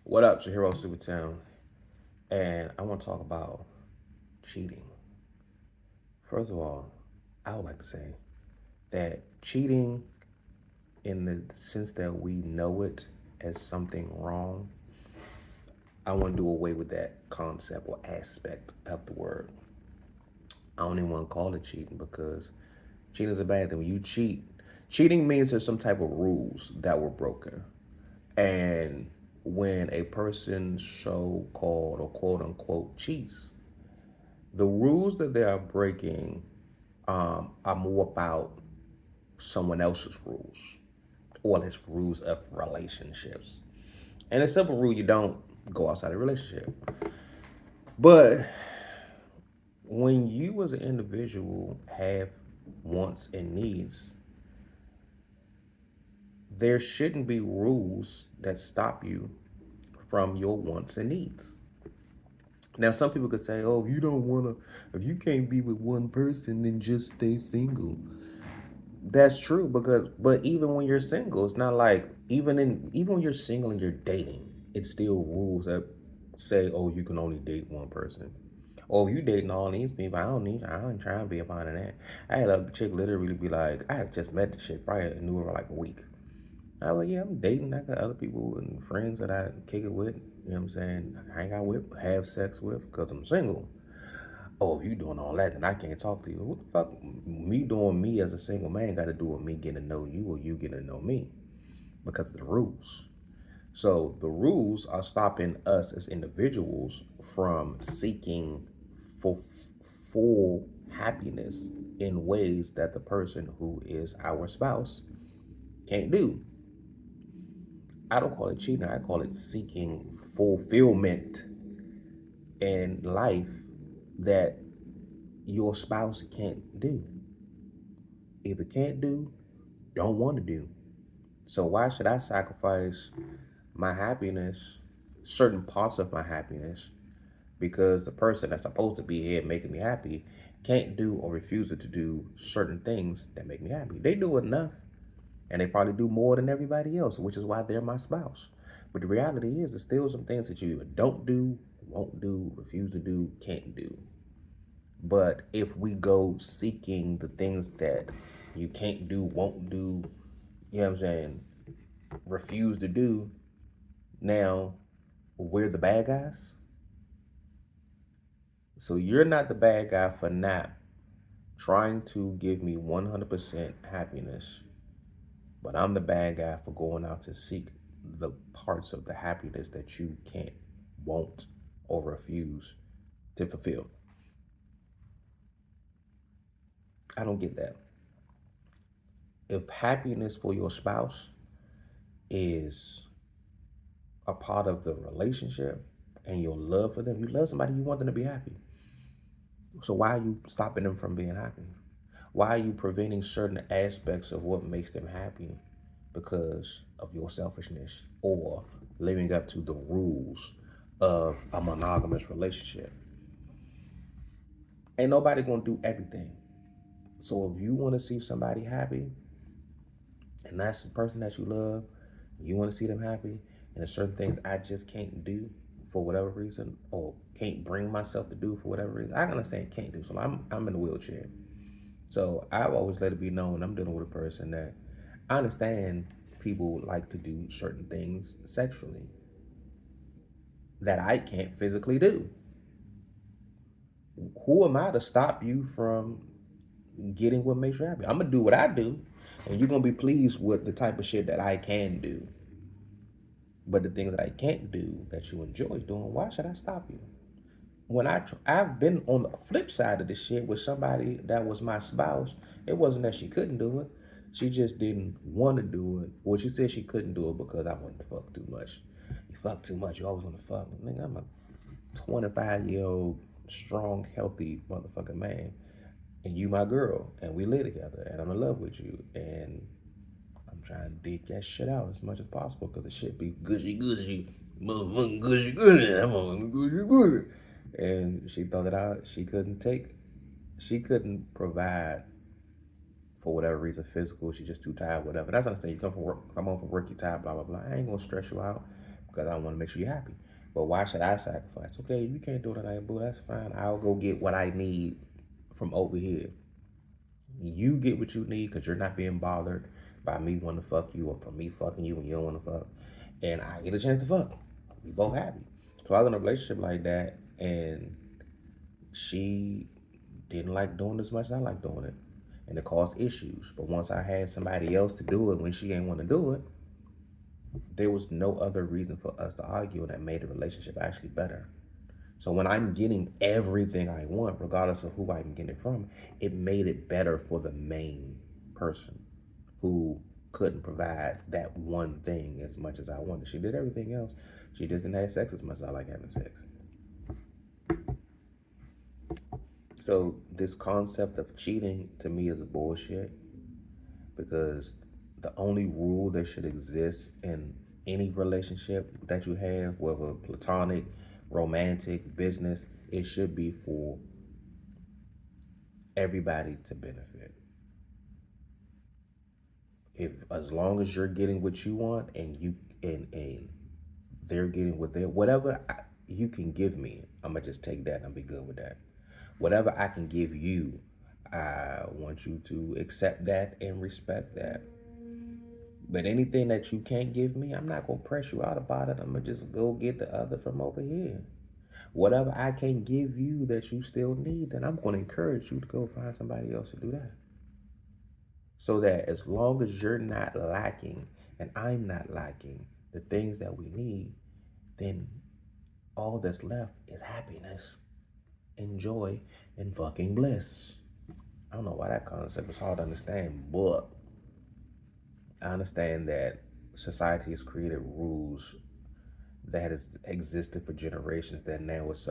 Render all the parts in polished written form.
What up, it's UrHero SupaTim, and I want to talk about cheating. First of all, I would like to say that cheating, in the sense that we know it as something wrong, I want to do away with that concept or aspect of the word. I don't even want to call it cheating because cheating is a bad thing. When you cheat, cheating means there's some type of rules that were broken. And when a person so called or quote unquote cheats, the rules that they are breaking are more about someone else's rules or his rules of relationships. And a simple rule, you don't go outside a relationship. But when you as an individual have wants and needs, there shouldn't be rules that stop you from your wants and needs. Now, some people could say, "Oh, if you don't want to, if you can't be with one person, then just stay single." That's true because, but even when you're single, it's not like even when you're single and you're dating, it's still rules that say, "Oh, you can only date one person." Oh, you dating all these people? I ain't trying to be a part of that. I had a chick literally be like, I had just met the chick, probably knew her for like a week. I was like, yeah, I'm dating. I got other people and friends that I kick it with. You know what I'm saying? Hang out with, have sex with, because I'm single. Oh, if you doing all that, then I can't talk to you. What the fuck? Me doing me as a single man got to do with me getting to know you or you getting to know me because of the rules. So the rules are stopping us as individuals from seeking full, full happiness in ways that the person who is our spouse can't do. I don't call it cheating. I call it seeking fulfillment in life that your spouse can't do. If it can't do, don't want to do. So why should I sacrifice my happiness, certain parts of my happiness, because the person that's supposed to be here making me happy can't do or refuses to do certain things that make me happy? They do enough, and they probably do more than everybody else, which is why they're my spouse. But the reality is, there's still some things that you either don't do, won't do, refuse to do, can't do. But if we go seeking the things that you can't do, won't do, you know what I'm saying, refuse to do, now we're the bad guys. So you're not the bad guy for not trying to give me 100% happiness, but I'm the bad guy for going out to seek the parts of the happiness that you can't, won't, or refuse to fulfill. I don't get that. If happiness for your spouse is a part of the relationship and your love for them, you love somebody, you want them to be happy. So why are you stopping them from being happy? Why are you preventing certain aspects of what makes them happy because of your selfishness or living up to the rules of a monogamous relationship? Ain't nobody gonna do everything. So if you want to see somebody happy, and that's the person that you love, you want to see them happy, and there's certain things I just can't do for whatever reason, or can't bring myself to do for whatever reason, I can understand can't do. So I'm in a wheelchair. So I've always let it be known I'm dealing with a person that I understand people like to do certain things sexually that I can't physically do. Who am I to stop you from getting what makes you happy? I'm gonna do what I do, and you're gonna be pleased with the type of shit that I can do. But the things that I can't do that you enjoy doing, why should I stop you? When I've been on the flip side of this shit with somebody that was my spouse, it wasn't that she couldn't do it. She just didn't want to do it. Well, she said she couldn't do it because I wanted to fuck too much. You fuck too much, you always want to fuck. Nigga, I'm a 25-year-old, strong, healthy motherfucking man. And you my girl. And we live together. And I'm in love with you. And I'm trying to dig that shit out as much as possible because the shit be gushy gushy, motherfucking gushy gushy, that motherfucking gushy gushy. And she thought that she couldn't provide for whatever reason, physical. She's just too tired, whatever. That's understandable. You come home from work, you tired, blah blah blah. I ain't gonna stress you out. because I want to make sure you're happy. But why should I sacrifice? Okay, if you can't do it tonight, boo, that's fine. I'll go get what I need from over here. You get what you need because you're not being bothered by me wanting to fuck you or from me fucking you when you don't want to fuck. And I get a chance to fuck. We both happy. So I was in a relationship like that, and she didn't like doing it as much as I like doing it. And it caused issues. But once I had somebody else to do it when she didn't want to do it, there was no other reason for us to argue, and that made the relationship actually better. So when I'm getting everything I want, regardless of who I'm getting it from, it made it better for the main person who couldn't provide that one thing as much as I wanted. She did everything else. She just didn't have sex as much as I like having sex. So this concept of cheating to me is a bullshit, because the only rule that should exist in any relationship that you have, whether platonic, romantic, business, it should be for everybody to benefit. If as long as you're getting what you want and they're getting what they whatever you can give me, I'm gonna just take that and I'll be good with that. Whatever I can give you, I want you to accept that and respect that. But anything that you can't give me, I'm not gonna press you out about it. I'm gonna just go get the other from over here. Whatever I can give you that you still need, then I'm gonna encourage you to go find somebody else to do that. So that as long as you're not lacking and I'm not lacking the things that we need, then all that's left is happiness and joy and fucking bliss. I don't know why that concept is hard to understand, but I understand that society has created rules that has existed for generations that now is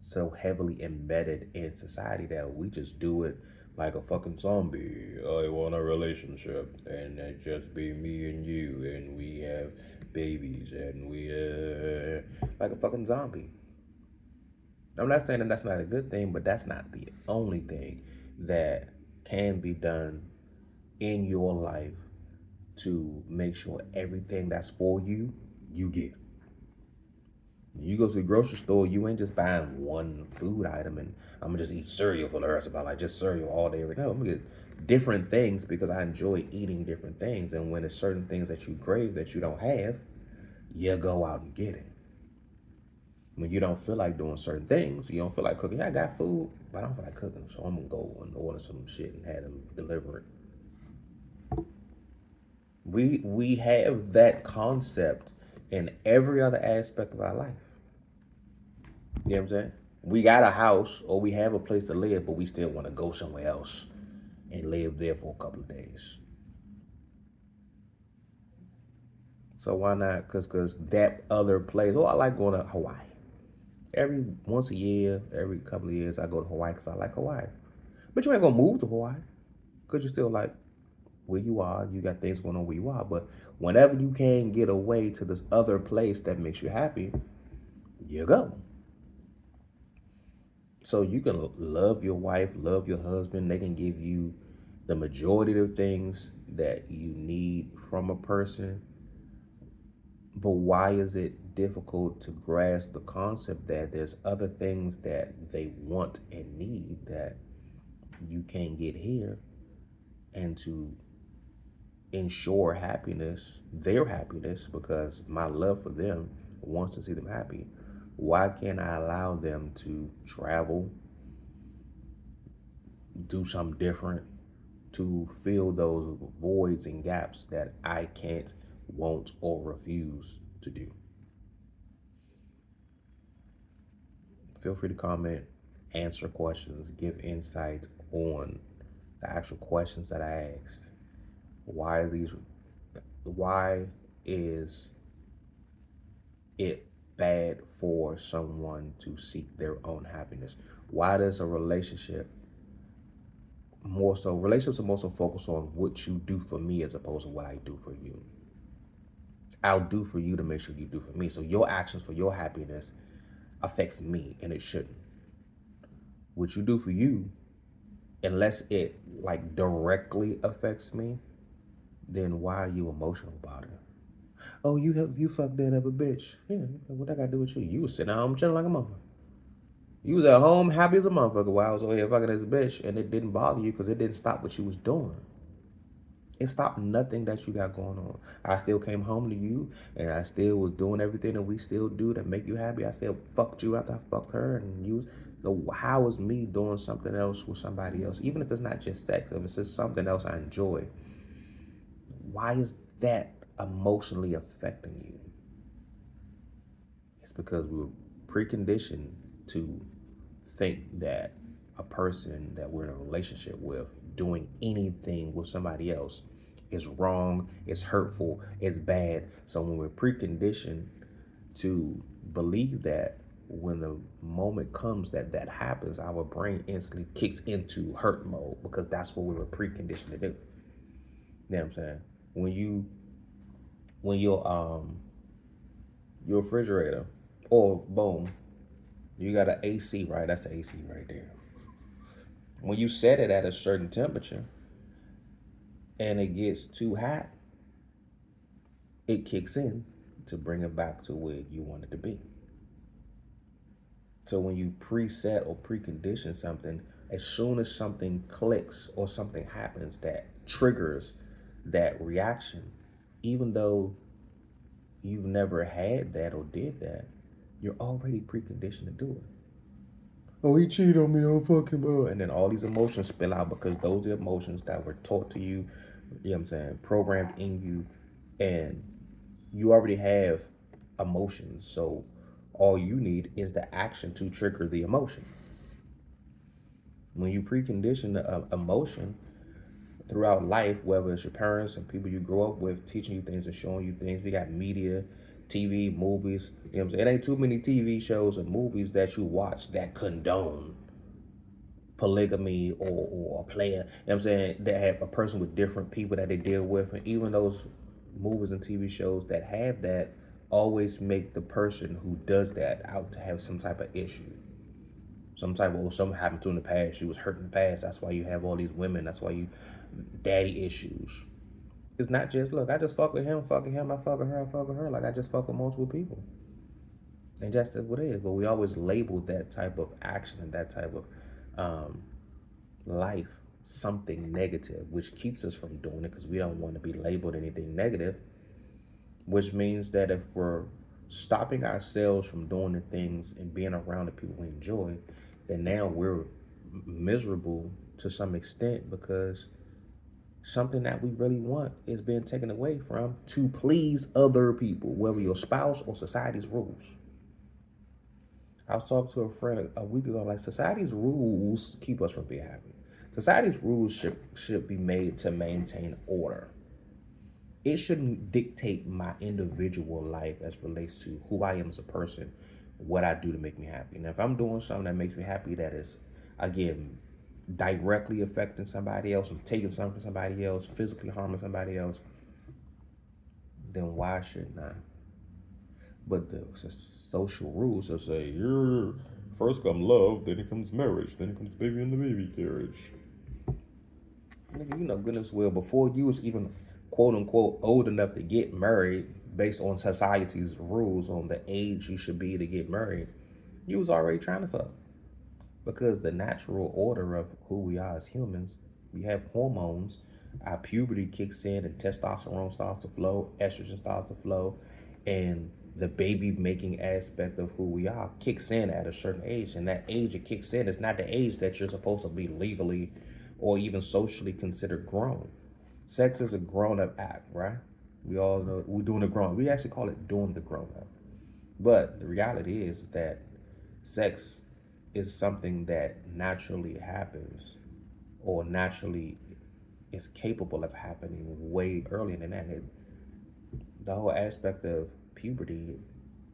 so heavily embedded in society that we just do it like a fucking zombie. I want a relationship, and it just be me and you, and we have babies, and we like a fucking zombie. I'm not saying that that's not a good thing, but that's not the only thing that can be done in your life to make sure everything that's for you, you get. You go to the grocery store, you ain't just buying one food item and I'm gonna just eat cereal for the rest of my life, just cereal all day, every day. I'm gonna get different things because I enjoy eating different things. And when there's certain things that you crave that you don't have, you go out and get it. When you don't feel like doing certain things, you don't feel like cooking. Yeah, I got food, but I don't feel like cooking, so I'm gonna go and order some shit and have them deliver it. We have that concept in every other aspect of our life. You know what I'm saying? We got a house or we have a place to live, but we still want to go somewhere else and live there for a couple of days. So why not? Because that other place, oh, I like going to Hawaii. Every once a year, every couple of years, I go to Hawaii because I like Hawaii. But you ain't going to move to Hawaii because you still like where you are. You got things going on where you are. But whenever you can get away to this other place that makes you happy, you go. So you can love your wife, love your husband. They can give you the majority of things that you need from a person. But why is it difficult to grasp the concept that there's other things that they want and need that you can't get here, and to ensure happiness, their happiness, because my love for them wants to see them happy. Why can't I allow them to travel, do something different, to fill those voids and gaps that I can't, won't, or refuse to do? Feel free to comment, answer questions, give insight on the actual questions that I asked. Why is it bad for someone to seek their own happiness? Why does a relationship relationships are more so focused on what you do for me as opposed to what I do for you? I'll do for you to make sure you do for me. So your actions for your happiness affects me, and it shouldn't. What you do for you, unless it like directly affects me, then why are you emotional about it? Oh, you fucked that other bitch. Yeah, what I got to do with you? You was sitting at home chilling like a motherfucker. You was at home happy as a motherfucker while I was over here fucking as a bitch, and it didn't bother you because it didn't stop what you was doing. It stopped nothing that you got going on. I still came home to you, and I still was doing everything that we still do that make you happy. I still fucked you after I fucked her, and you. So how is me doing something else with somebody else, even if it's not just sex, if it's just something else I enjoy? Why is that emotionally affecting you? It's because we were preconditioned to think that a person that we're in a relationship with doing anything with somebody else is wrong, it's hurtful, it's bad. So when we're preconditioned to believe that, when the moment comes that that happens, our brain instantly kicks into hurt mode because that's what we were preconditioned to do. You know what I'm saying? When you when your refrigerator, or boom, you got an AC, right? That's the AC right there. When you set it at a certain temperature and it gets too hot, it kicks in to bring it back to where you want it to be. So when you preset or precondition something, as soon as something clicks or something happens that triggers that reaction, even though you've never had that or did that, you're already preconditioned to do it. Oh, he cheated on me. Oh, fuck him. Oh. And then all these emotions spill out because those are emotions that were taught to you, you know what I'm saying, programmed in you. And you already have emotions. So all you need is the action to trigger the emotion. When you precondition the emotion throughout life, whether it's your parents and people you grow up with teaching you things and showing you things, we got media, TV, movies. You know what I'm saying? It ain't too many TV shows and movies that you watch that condone polygamy or a player, you know what I'm saying, that have a person with different people that they deal with. And even those movies and TV shows that have that always make the person who does that out to have some type of issue. Some type of, something happened to in the past. She was hurt in the past. That's why you have all these women. That's why you, daddy issues. It's not just, look, I just fuck with him, fucking him, I fuck with her, I fuck with her. Like I just fuck with multiple people. And that's what it is. But we always label that type of action and that type of life something negative, which keeps us from doing it because we don't want to be labeled anything negative, which means that if we're stopping ourselves from doing the things and being around the people we enjoy, then now we're miserable to some extent because something that we really want is being taken away from to please other people, whether your spouse or society's rules. I was talking to a friend a week ago, like society's rules keep us from being happy. Society's rules should be made to maintain order. It shouldn't dictate my individual life as relates to who I am as a person, what I do to make me happy. Now, if I'm doing something that makes me happy, that is, again, directly affecting somebody else, I'm taking something from somebody else, physically harming somebody else, then why shouldn't I? But the social rules that say you're first come love, then it comes marriage, then it comes baby in the baby carriage. Nigga, you know goodness well before you was even quote unquote old enough to get married based on society's rules on the age you should be to get married, you was already trying to fuck. Because the natural order of who we are as humans, we have hormones, our puberty kicks in and testosterone starts to flow, estrogen starts to flow, and the baby making aspect of who we are kicks in at a certain age. And that age it kicks in is not the age that you're supposed to be legally or even socially considered grown. Sex is a grown up act, right? We all know we're doing the grown. We actually call it doing the grown up. But the reality is that sex is something that naturally happens or naturally is capable of happening way earlier than that. The whole aspect of puberty, you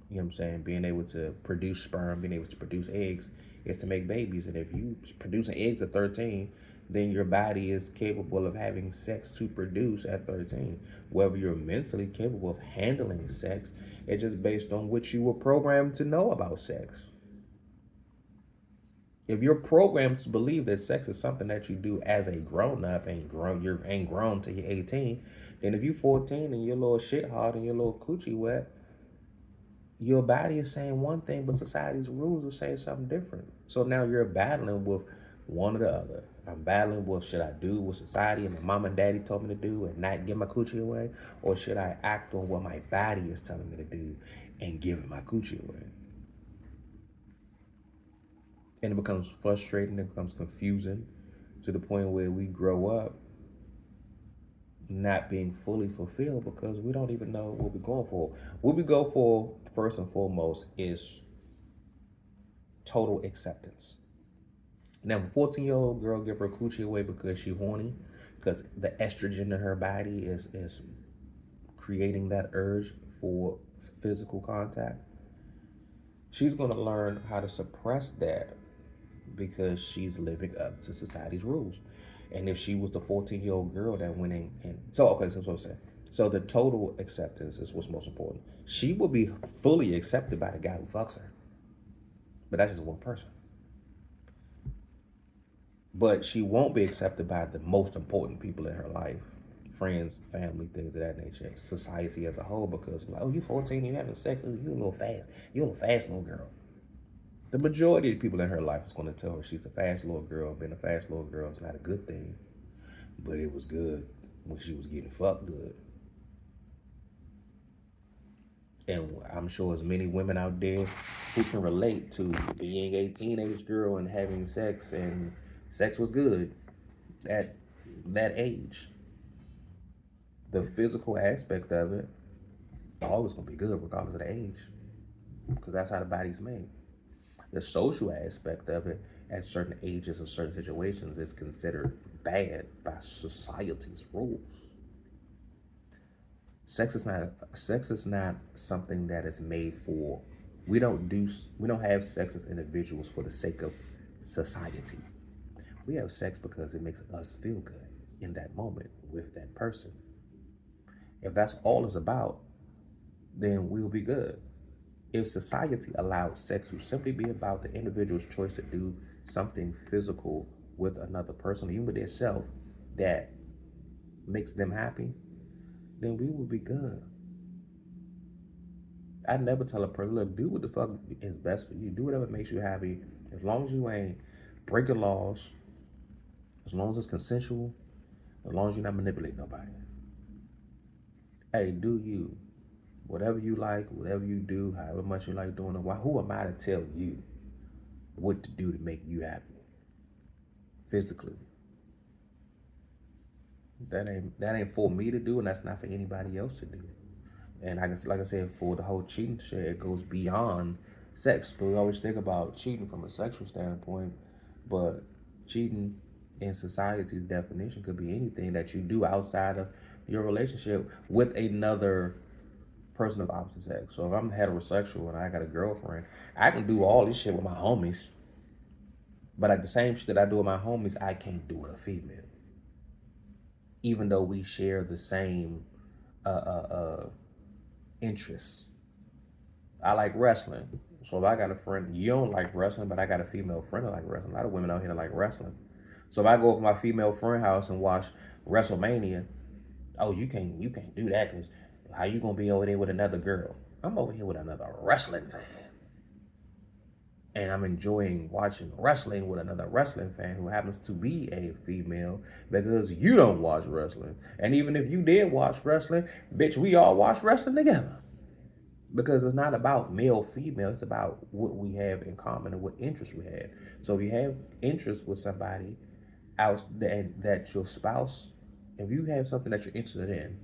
know what I'm saying, being able to produce sperm, being able to produce eggs, is to make babies. And if you producing eggs at 13, then your body is capable of having sex to produce at 13. Whether you're mentally capable of handling sex, it's just based on what you were programmed to know about sex. If you're programmed to believe that sex is something that you do as a grown up and grown, you're ain't grown till you're 18, And if you 14 and your little shit hard and your little coochie wet, your body is saying one thing, but society's rules are saying something different. So now you're battling with one or the other. I'm battling with, should I do what society and my mom and daddy told me to do and not give my coochie away? Or should I act on what my body is telling me to do and give my coochie away? And it becomes frustrating, it becomes confusing to the point where we grow up not being fully fulfilled because we don't even know what we're going for. What we go for, first and foremost, is total acceptance. Now, if a 14-year-old girl give her coochie away because she horny, because the estrogen in her body is creating that urge for physical contact, she's going to learn how to suppress that because she's living up to society's rules. And if she was the 14-year-old girl that went in, and so okay, so that's what I'm saying. So the total acceptance is what's most important. She will be fully accepted by the guy who fucks her, but that's just one person. But she won't be accepted by the most important people in her life, friends, family, things of that nature, society as a whole, because like, oh, you 14, you having sex, oh, you a little fast, you a little fast little girl. The majority of the people in her life is going to tell her she's a fast little girl. Being a fast little girl is not a good thing, but it was good when she was getting fucked good. And I'm sure there's many women out there who can relate to being a teenage girl and having sex, and sex was good at that age. The physical aspect of it always gonna be good regardless of the age, because that's how the body's made. The social aspect of it at certain ages and certain situations is considered bad by society's rules. Sex is not something that is made for. We don't have sex as individuals for the sake of society. We have sex because it makes us feel good in that moment with that person. If that's all it's about, then we'll be good. If society allowed sex to simply be about the individual's choice to do something physical with another person, even with themselves, that makes them happy, then we will be good. I never tell a person, look, do what the fuck is best for you. Do whatever makes you happy. As long as you ain't breaking laws, as long as it's consensual, as long as you're not manipulating nobody. Hey, do you. Whatever you like, whatever you do, however much you like doing it, why, who am I to tell you what to do to make you happy physically? That ain't for me to do, and that's not for anybody else to do. And I guess, like I said, for the whole cheating shit, it goes beyond sex. But we always think about cheating from a sexual standpoint, but cheating in society's definition could be anything that you do outside of your relationship with another person of opposite sex. So if I'm heterosexual and I got a girlfriend, I can do all this shit with my homies, but like the same shit that I do with my homies, I can't do with a female, even though we share the same uh, uh, uh, interests. I like wrestling. So if I got a friend, you don't like wrestling, but I got a female friend that like wrestling. A lot of women out here that like wrestling. So if I go to my female friend house and watch WrestleMania, oh, you can't do that because how you gonna be over there with another girl? I'm over here with another wrestling fan, and I'm enjoying watching wrestling with another wrestling fan who happens to be a female because you don't watch wrestling. And even if you did watch wrestling, bitch, we all watch wrestling together. Because it's not about male, female, it's about what we have in common and what interests we have. So if you have interest with somebody else that your spouse, if you have something that you're interested in,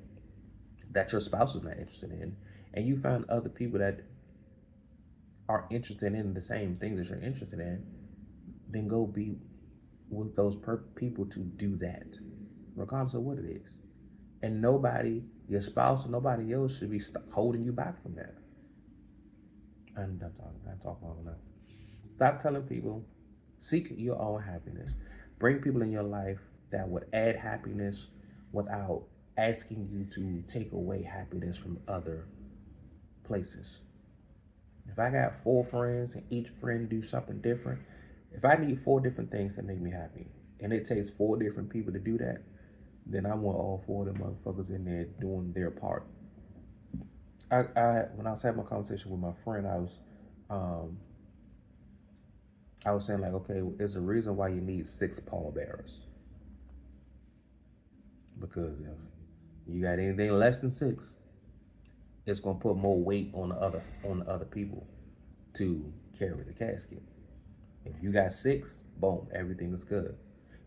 that your spouse is not interested in, and you find other people that are interested in the same things that you're interested in, then go be with those people to do that, regardless of what it is. And nobody, your spouse or nobody else, should be holding you back from that. I'm done talking. I'm talking long enough. Stop telling people, seek your own happiness. Bring people in your life that would add happiness without asking you to take away happiness from other places. If I got 4 friends and each friend do something different, if I need 4 different things that make me happy, and it takes 4 different people to do that, then I want all four of them motherfuckers in there doing their part. When I was having my conversation with my friend, um, I was saying like, okay, there's a reason why you need six pallbearers, because if you got anything less than six, it's gonna put more weight on the other people to carry the casket. If you got six, boom, everything is good.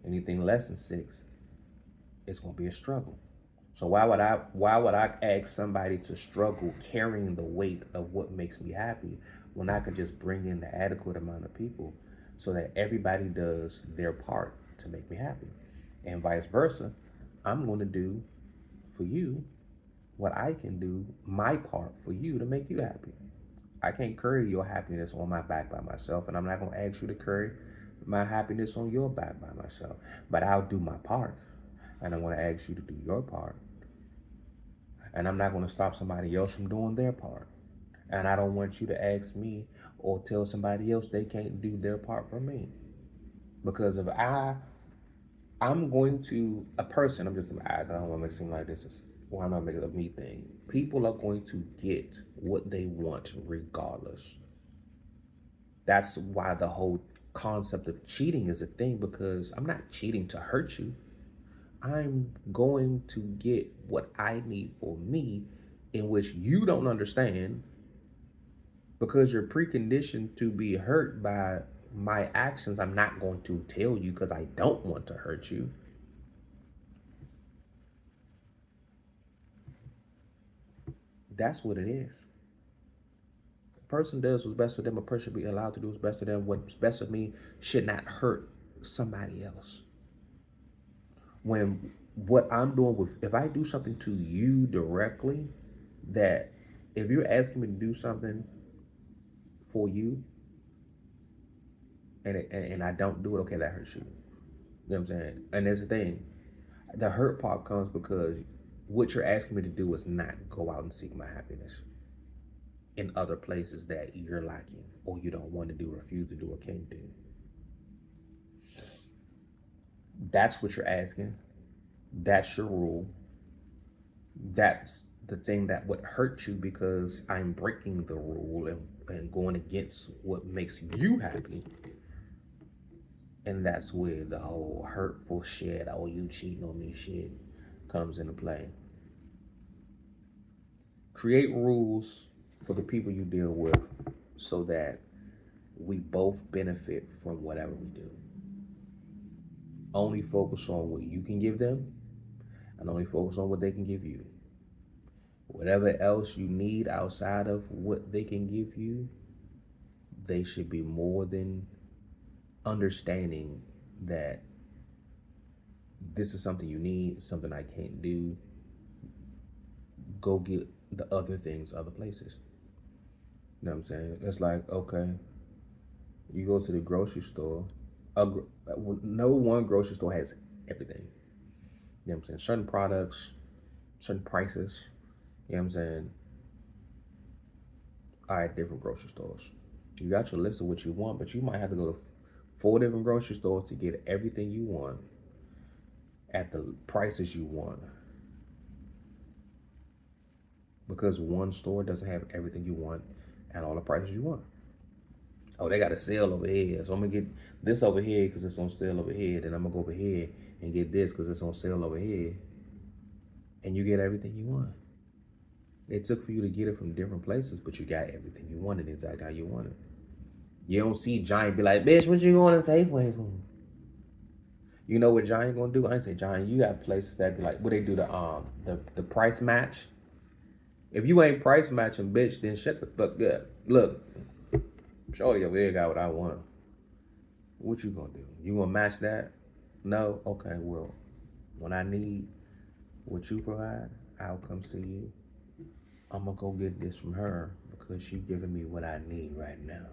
Anything less than six, it's gonna be a struggle. So why would I ask somebody to struggle carrying the weight of what makes me happy when I could just bring in the adequate amount of people so that everybody does their part to make me happy. And vice versa, I'm going to do for you what I can do my part for you to make you happy. I can't carry your happiness on my back by myself, and I'm not going to ask you to carry my happiness on your back by myself. But I'll do my part, and I'm going to ask you to do your part. And I'm not going to stop somebody else from doing their part. And I don't want you to ask me or tell somebody else they can't do their part for me. Because if I'm going to, a person, I don't want to make it seem like this is, well, I'm not making it a me thing. People are going to get what they want regardless. That's why the whole concept of cheating is a thing, because I'm not cheating to hurt you. I'm going to get what I need for me, in which you don't understand because you're preconditioned to be hurt by my actions. I'm not going to tell you because I don't want to hurt you. That's what it is. The person does what's best for them. A person should be allowed to do what's best for them. What's best for me should not hurt somebody else. When what I'm doing with, if I do something to you directly, that if you're asking me to do something for you and I don't do it, okay, that hurts you. You know what I'm saying? And there's the thing, the hurt part comes because what you're asking me to do is not go out and seek my happiness in other places that you're lacking or you don't want to do, refuse to do, or can't do. That's what you're asking. That's your rule. That's the thing that would hurt you because I'm breaking the rule and going against what makes you happy. And that's where the whole hurtful shit, oh, you cheating on me shit, comes into play. Create rules for the people you deal with so that we both benefit from whatever we do. Only focus on what you can give them and only focus on what they can give you. Whatever else you need outside of what they can give you, they should be more than understanding that this is something you need, something I can't do. Go get the other things other places. You know what I'm saying? It's like, okay, you go to the grocery store. No one grocery store has everything. You know what I'm saying? Certain products, certain prices. You know what I'm saying? Are at different grocery stores. You got your list of what you want, but you might have to go to 4 different grocery stores to get everything you want at the prices you want. Because one store doesn't have everything you want at all the prices you want. Oh, they got a sale over here, so I'm gonna get this over here because it's on sale over here. Then I'm gonna go over here and get this because it's on sale over here. And you get everything you want. It took for you to get it from different places, but you got everything you wanted exactly how you wanted. You don't see Giant be like, bitch, what you going to Safeway for? You know what Giant gonna do? I ain't say Giant. You got places that be like, what they do, the price match. If you ain't price matching, bitch, then shut the fuck up. Look, shorty over here got what I want. What you gonna do? You gonna match that? No? Okay, well, when I need what you provide, I'll come see you. I'm gonna go get this from her because she giving me what I need right now.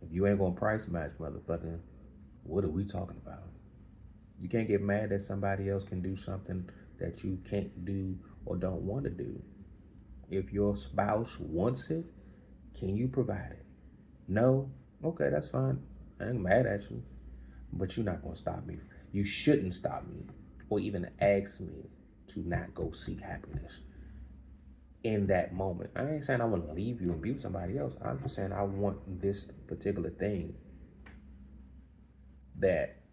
If you ain't gonna price match, motherfucker, what are we talking about? You can't get mad that somebody else can do something that you can't do or don't want to do. If your spouse wants it, can you provide it? No? Okay, that's fine. I ain't mad at you. But you're not gonna stop me. You shouldn't stop me. or even ask me to not go seek happiness in that moment. I ain't saying I want to leave you and be with somebody else. I'm just saying I want this particular thing that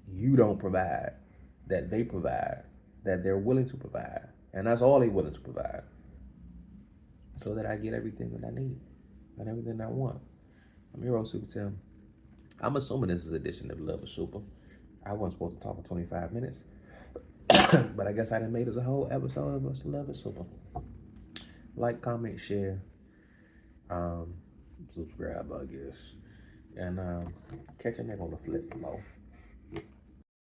you don't provide, that they provide, that they're willing to provide. And that's all they're willing to provide. So that I get everything that I need and everything I want. I'm UrHero SupaTim. I'm assuming this is edition of Love is Super. I wasn't supposed to talk for 25 minutes. But I guess I done made this a whole episode of us Love is Super. Like, comment, share, subscribe, I guess. And catch a nigga on the flip, Mo.